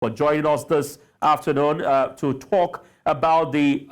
for joining us this afternoon to talk about the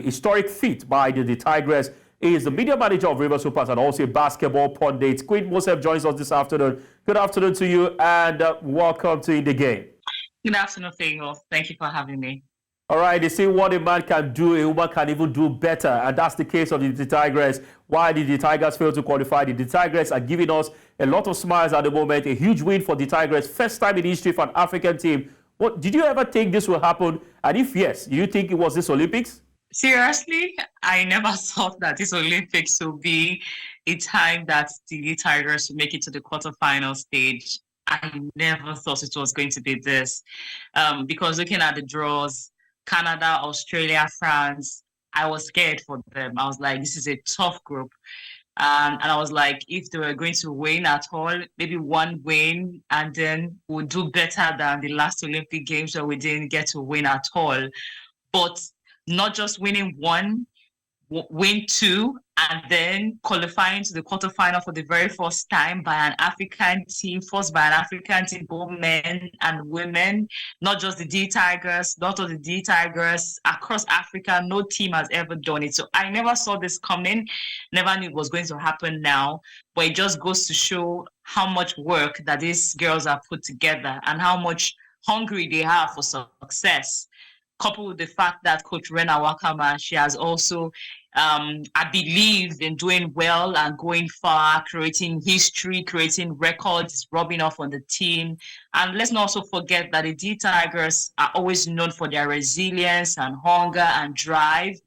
historic feat by the Tigress. He is the media manager of River Supers and also a basketball pundit. Queen Moseph joins us this afternoon. Good afternoon to you and welcome to In the Game. Good afternoon, Fago. Thank you for having me. All right, they say what a man can do, a woman can even do better. And that's the case of the Tigress. Why did the Tigers fail to qualify? The Tigress are giving us a lot of smiles at the moment. A huge win for the Tigress. First time in history for an African team. What, did you ever think this will happen? And if yes, do you think it was this Olympics? Seriously, I never thought that this Olympics would be a time that the Tigers would make it to the quarterfinal stage. I never thought it was going to be this. Because looking at the draws, Canada, Australia, France, I was scared for them. I was like, this is a tough group. And I was like, if they were going to win at all, maybe one win, and then we'll do better than the last Olympic Games where we didn't get to win at all. But not just winning one, win two, and then qualifying to the quarterfinal for the very first time by an African team, forced by an African team, both men and women, not just the D-Tigers, not all the D-Tigers, across Africa, no team has ever done it. So I never saw this coming, never knew it was going to happen now, but it just goes to show how much work that these girls have put together and how much hungry they have for success. Coupled with the fact that Coach Rena Wakama, she has also, I believe, in doing well and going far, creating history, creating records, rubbing off on the team. And let's not also forget that the D-Tigers are always known for their resilience and hunger and drive.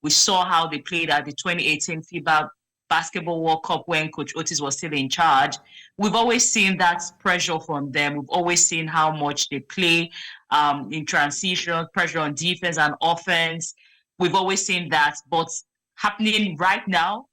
We saw how they played at the 2018 FIBA Basketball World Cup when Coach Otis was still in charge. We've always seen that pressure from them. We've always seen how much they play in transition, pressure on defense and offense. We've always seen that, but happening right now,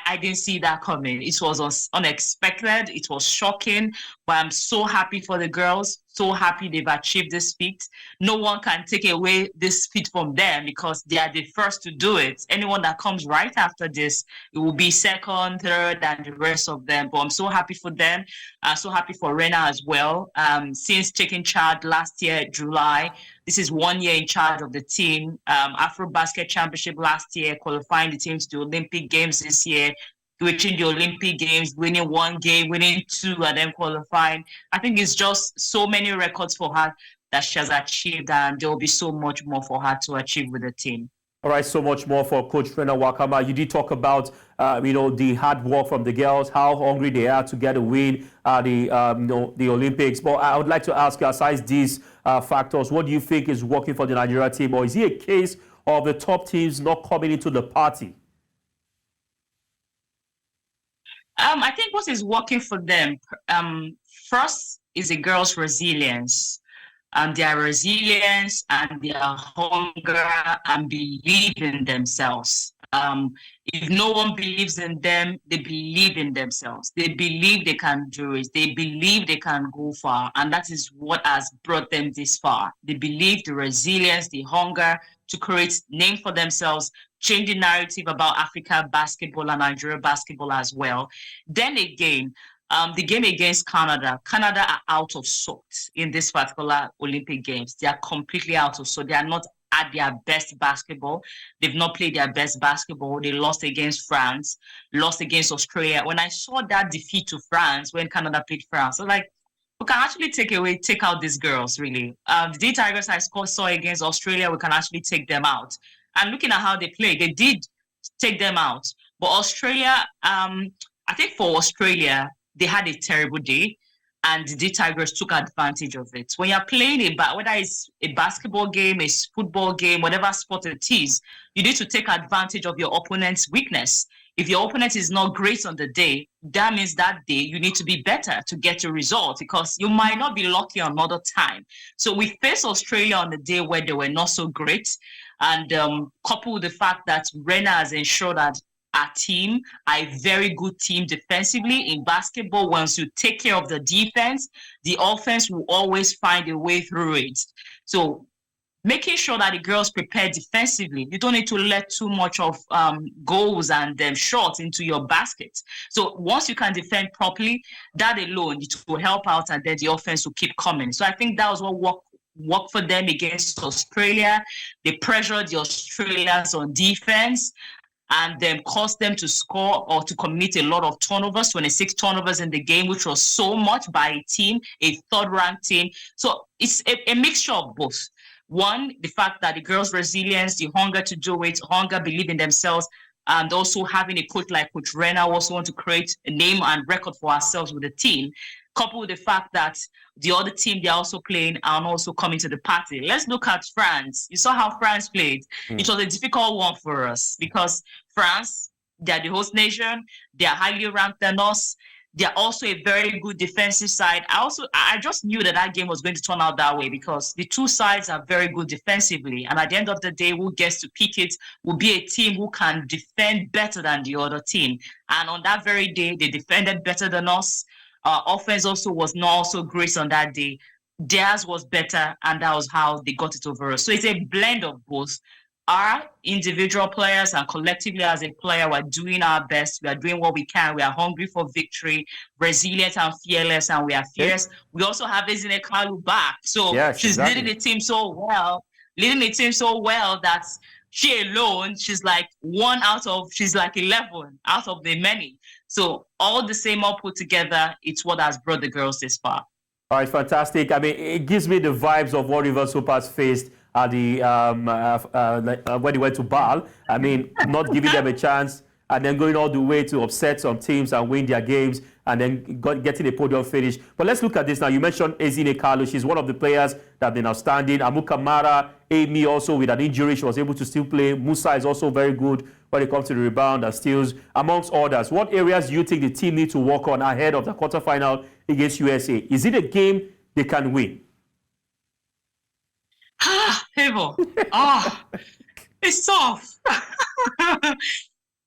I didn't see that coming. It was unexpected. It was shocking, but I'm so happy for the girls. So happy they've achieved this feat. No one can take away this feat from them because they are the first to do it. Anyone that comes right after this, it will be second, third, and the rest of them. But I'm so happy for them. I'm so happy for Rena as well. Since taking charge last year, July, this is 1 year in charge of the team. Afro Basket Championship last year, qualifying the teams to the Olympic Games this year, reaching the Olympic Games, winning one game, winning two, and then qualifying. I think it's just so many records for her that she has achieved, and there will be so much more for her to achieve with the team. All right, so much more for Coach Rena Wakama. You did talk about, the hard work from the girls, how hungry they are to get a win at the Olympics. But I would like to ask you, aside these factors, what do you think is working for the Nigeria team, or is it a case of the top teams not coming into the party? I think what is working for them, first is the girls' resilience. Their resilience and their hunger and belief in themselves. If no one believes in them, they believe in themselves. They believe they can do it. They believe they can go far. And that is what has brought them this far. They believe the resilience, the hunger to create name for themselves, change the narrative about Africa basketball and Nigeria basketball as well. Then again, the game against Canada are out of sorts in this particular Olympic Games. They are completely out of sorts. They are not at their best basketball. They've not played their best basketball. They lost against France, lost against Australia. When I saw that defeat to France, when Canada played France, I was like, we can actually take out these girls, really. The D-Tigers I saw against Australia, we can actually take them out. And looking at how they played, they did take them out. But Australia, I think for Australia, they had a terrible day, and the Tigers took advantage of it. When you're playing whether it's a basketball game, a football game, whatever sport it is, you need to take advantage of your opponent's weakness. If your opponent is not great on the day, that means that day you need to be better to get your result because you might not be lucky another time. So we faced Australia on the day where they were not so great, and coupled with the fact that Rena has ensured that our team are a very good team defensively. In basketball, once you take care of the defense, the offense will always find a way through it. So making sure that the girls prepare defensively. You don't need to let too much of goals and shots into your basket. So once you can defend properly, that alone, it will help out, and then the offense will keep coming. So I think that was what worked for them against Australia. They pressured the Australians on defense and then caused them to score or to commit a lot of turnovers, 26 turnovers in the game, which was so much by a team, a third-ranked team. So it's a mixture of both. One, the fact that the girls' resilience, the hunger to do it, hunger, believe in themselves, and also having a coach like Coach Renna also want to create a name and record for ourselves with the team, coupled with the fact that the other team they're also playing and also coming to the party. Let's look at France. You saw how France played. It was a difficult one for us because France, they're the host nation, they're highly ranked than us. They're also a very good defensive side. I just knew that game was going to turn out that way because the two sides are very good defensively. And at the end of the day, who gets to pick it will be a team who can defend better than the other team. And on that very day, they defended better than us. Offense also was not also great on that day. Theirs was better, and that was how they got it over us. So it's a blend of both. Our individual players and collectively as a player, we're doing our best. We are doing what we can. We are hungry for victory, resilient and fearless, and we are fierce. Yes. We also have Ezinne Kalu back. So yes, she's leading the team so well that she alone, she's like 11 out of the many. So all the same all put together, it's what has brought the girls this far. All right, fantastic. I mean, it gives me the vibes of what River Supers faced at the when they went to Bal. I mean, not giving them a chance and then going all the way to upset some teams and win their games and then getting a podium finish. But let's look at this now. You mentioned Ezinne Kalu. She's one of the players that have been outstanding. Amukamara, Amy also with an injury. She was able to still play. Musa is also very good when it comes to the rebound and steals, amongst others. What areas do you think the team need to work on ahead of the quarterfinal against USA? Is it a game they can win? Favor. It's tough.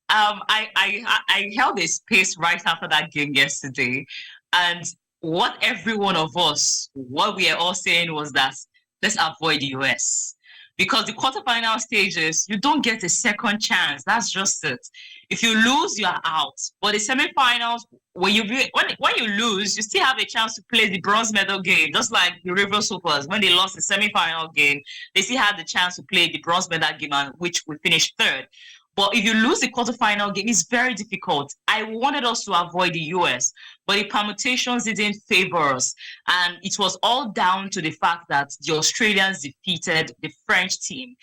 I held a space right after that game yesterday, and what every one of us, what we are all saying was that let's avoid the US. Because the quarterfinal stages, you don't get a second chance. That's just it. If you lose, you are out. But the semifinals, when you lose, you still have a chance to play the bronze medal game. Just like the River Supers, when they lost the semifinal game, they still had the chance to play the bronze medal game, which we finished third. But if you lose the quarterfinal game, it's very difficult. I wanted us to avoid the US, but the permutations didn't favor us. And it was all down to the fact that the Australians defeated the French team.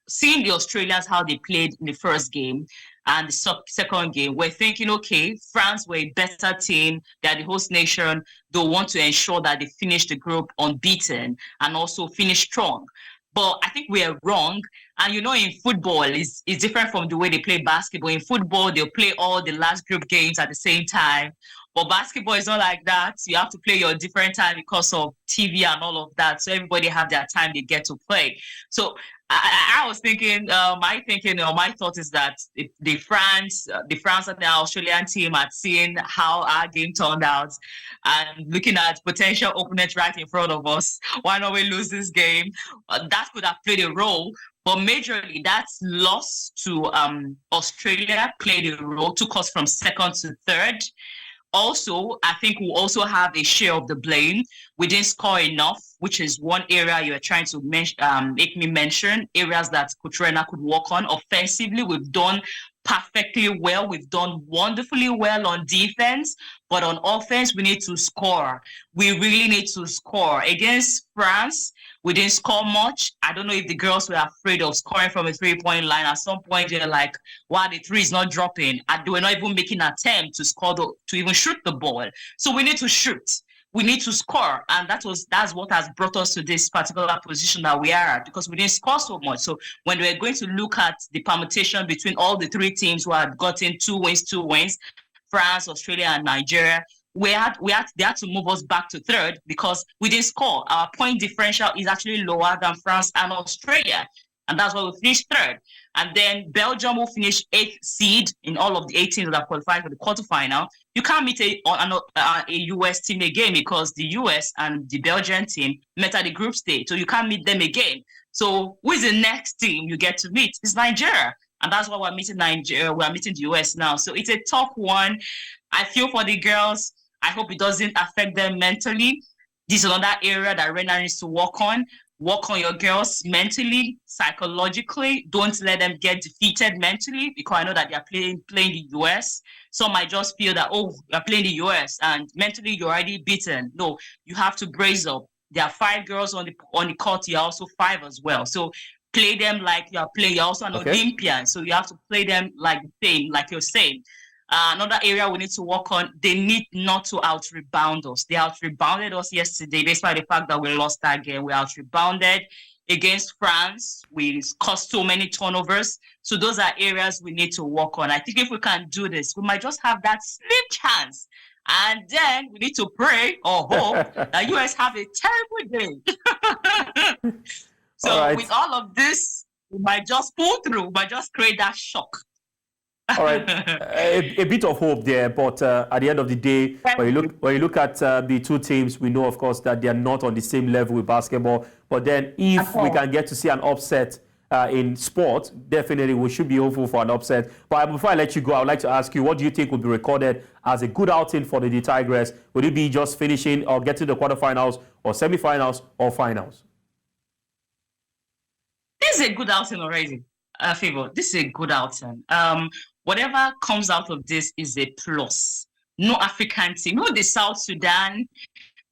Seeing the Australians, how they played in the first game and the second game, we're thinking, okay, France were a better team. They're the host nation. They'll want to ensure that they finish the group unbeaten and also finish strong. But I think we are wrong. And in football, it's different from the way they play basketball. In football, they'll play all the last group games at the same time. But basketball is not like that. You have to play your different time because of TV and all of that. So everybody have their time they get to play. So I was thinking, my thought is that the France and the Australian team had seen how our game turned out and looking at potential opponents right in front of us. Why not we lose this game? That could have played a role. But majorly, that loss to Australia played a role, took us from second to third. Also, I think we'll also have a share of the blame. We didn't score enough, which is one area you're trying to make me mention, areas that Coach Renna could work on. Offensively, we've done perfectly well. We've done wonderfully well on defense, but on offense, we need to score. We really need to score. Against France, we didn't score much. I don't know if the girls were afraid of scoring from a three-point line. At some point, they're like, wow, the three is not dropping. And they were not even making an attempt to score, to even shoot the ball. So we need to shoot. We need to score. And that's what has brought us to this particular position that we are at, because we didn't score so much. So when we're going to look at the permutation between all the three teams who had gotten two wins, France, Australia, and Nigeria, they had to move us back to third because we didn't score. Our point differential is actually lower than France and Australia. And that's why we finished third. And then Belgium will finish 8th seed in all of the 8 teams that are qualified for the quarterfinal. You can't meet a US team again because the US and the Belgian team met at the group stage. So you can't meet them again. So who is the next team you get to meet? It's Nigeria. And that's why we're meeting Nigeria. We're meeting the US now. So it's a tough one. I feel for the girls. I hope it doesn't affect them mentally. This is another area that Rena needs to work on. Work on your girls mentally, psychologically. Don't let them get defeated mentally, because I know that they are playing the US. Some might just feel that, oh, you're playing the US and mentally you're already beaten. No, you have to brace up. There are 5 girls on the court. You're also 5 as well. So play them like you're playing. You're also an Olympian. So you have to play them like the same, like you're saying. Another area we need to work on, they need not to out-rebound us. They out-rebounded us yesterday, despite the fact that we lost that game. We out-rebounded against France. We caused so many turnovers. So those are areas we need to work on. I think if we can do this, we might just have that slim chance. And then we need to pray or hope that US have a terrible day. So with all of this, we might just pull through, we might just create that shock. All right, a bit of hope there, but at the end of the day, when you look at the two teams, we know, of course, that they are not on the same level with basketball. But then, if we can get to see an upset in sport, definitely we should be hopeful for an upset. But before I let you go, I would like to ask you, what do you think would be recorded as a good outing for the Tigers? Would it be just finishing or getting the quarterfinals or semifinals or finals? This is a good outing already, Favor. This is a good outing. Whatever comes out of this is a plus. No African team. The South Sudan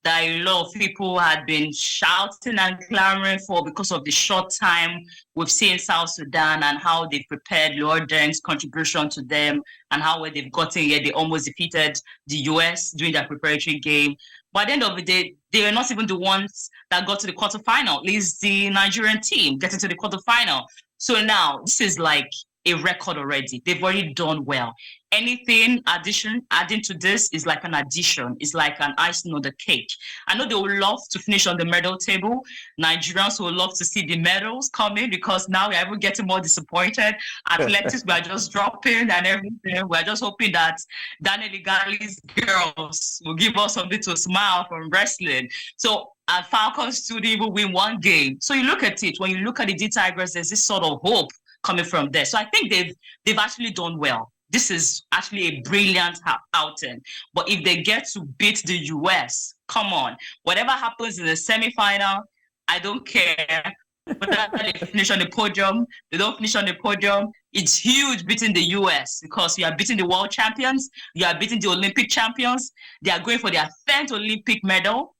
that a lot of people had been shouting and clamoring for because of the short time we've seen South Sudan and how they've prepared, Lord Deng's contribution to them, and how they've gotten here. They almost defeated the US during their preparatory game. But at the end of the day, they were not even the ones that got to the quarterfinal. At least the Nigerian team getting to the quarterfinal. So now this is like a record already. They've already done well. Anything adding to this is like an addition. It's like an icing on the cake. I know they would love to finish on the medal table. Nigerians would love to see the medals coming, because now we're even getting more disappointed. Athletics, we are just dropping and everything. We're just hoping that Daniel Igali's girls will give us something to smile from wrestling. So Falcons too, they even win one game. So you look at it, when you look at the D Tigers, there's this sort of hope coming from there. So I think they've actually done well. This is actually a brilliant outing. But if they get to beat the US, come on. Whatever happens in the semifinal, I don't care. Whether they finish on the podium, they don't finish on the podium. It's huge beating the US, because you are beating the world champions, you are beating the Olympic champions. They are going for their 10th Olympic medal.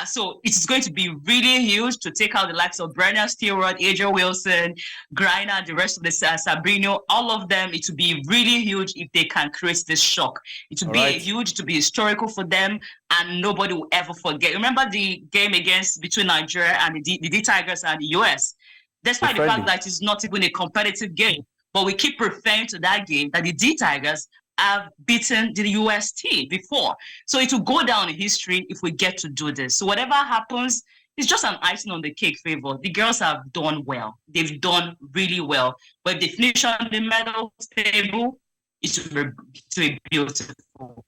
So it's going to be really huge to take out the likes of Brennan Stewart, Adrian Wilson, Griner, the rest of the Sabrino, all of them. It would be really huge if they can create this shock. It would be huge, to be historical for them, and nobody will ever forget. Remember the game between Nigeria and the D Tigers and the US? Despite the fact that it's not even a competitive game, but we keep referring to that game, that the D Tigers have beaten the US team before. So it will go down in history if we get to do this. So whatever happens, it's just an icing on the cake, Favor. The girls have done well. They've done really well. But if they finish on the medal table, it will be beautiful.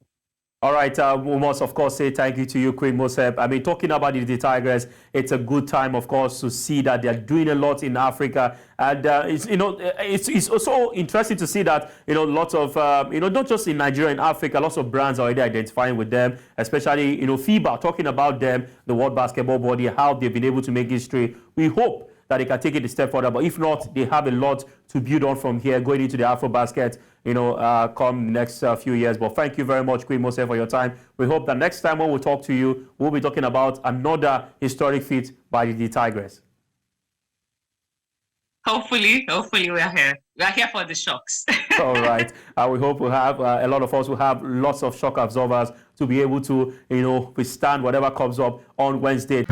All right, we must, of course, say thank you to you, Queen Moseph. I mean, talking about the Tigers, it's a good time, of course, to see that they're doing a lot in Africa. And, it's also interesting to see that, lots of, not just in Nigeria, in Africa, lots of brands are already identifying with them, especially, FIBA, talking about them, the World Basketball Body, how they've been able to make history. We hope that they can take it a step further. But if not, they have a lot to build on from here, going into the AfroBasket, come next few years. But thank you very much, Queen Moseph, for your time. We hope that next time when we talk to you, we'll be talking about another historic feat by the Tigers. Hopefully we are here. We are here for the shocks. All right. We hope we have a lot of us will have lots of shock absorbers to be able to, withstand whatever comes up on Wednesday.